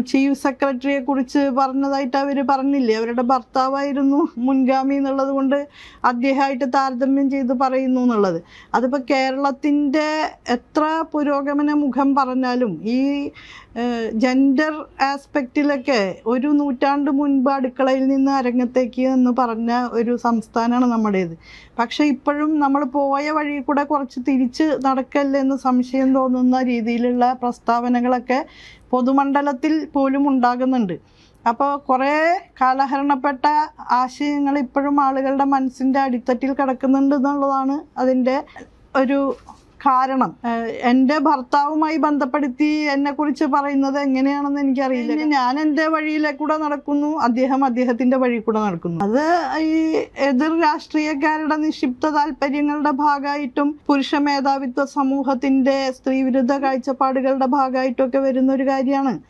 Chief സെക്രട്ടറിയെ കുറിച്ച് പറഞ്ഞതായിട്ട് അവർ പറഞ്ഞില്ലേ, അവരുടെ ഭർത്താവായിരുന്നു മുൻഗാമി എന്നുള്ളത് കൊണ്ട് അദ്ദേഹമായിട്ട് താരതമ്യം ചെയ്ത് പറയുന്നു എന്നുള്ളത്. അതിപ്പോൾ കേരളത്തിൻ്റെ എത്ര പുരോഗമന മുഖം പറഞ്ഞാലും ഈ ജെൻഡർ ആസ്പെക്റ്റിലൊക്കെ ഒരു നൂറ്റാണ്ട് മുൻപ് അടുക്കളയിൽ നിന്ന് അരങ്ങത്തേക്ക് എന്ന് പറഞ്ഞ ഒരു സംസ്ഥാനമാണ് നമ്മുടേത്. പക്ഷെ ഇപ്പോഴും നമ്മൾ പോയ വഴി കൂടെ കുറച്ച് തിരിച്ച് നടക്കല്ലേ എന്ന് സംശയം തോന്നുന്ന രീതിയിലുള്ള പ്രസ്താവനകളൊക്കെ പൊതുമണ്ഡലത്തിൽ പോലും ഉണ്ടാകുന്നുണ്ട്. അപ്പോൾ കുറേ കാലഹരണപ്പെട്ട ആശയങ്ങൾ ഇപ്പോഴും ആളുകളുടെ മനസ്സിൻ്റെ അടിത്തട്ടിൽ കിടക്കുന്നുണ്ട് എന്നുള്ളതാണ് അതിൻ്റെ ഒരു കാരണം. എൻ്റെ ഭർത്താവുമായി ബന്ധപ്പെടുത്തി എന്നെക്കുറിച്ച് പറയുന്നത് എങ്ങനെയാണെന്ന് എനിക്കറിയില്ല. ഞാൻ എൻ്റെ വഴിയിലെ കൂടെ നടക്കുന്നു, അദ്ദേഹം അദ്ദേഹത്തിൻ്റെ വഴി കൂടെ നടക്കുന്നു. അത് ഈ എതിർ രാഷ്ട്രീയക്കാരുടെ നിക്ഷിപ്ത താല്പര്യങ്ങളുടെ ഭാഗമായിട്ടും പുരുഷ മേധാവിത്വ സമൂഹത്തിൻ്റെ സ്ത്രീവിരുദ്ധ കാഴ്ചപ്പാടുകളുടെ ഭാഗമായിട്ടും ഒക്കെ വരുന്ന ഒരു കാര്യമാണ്.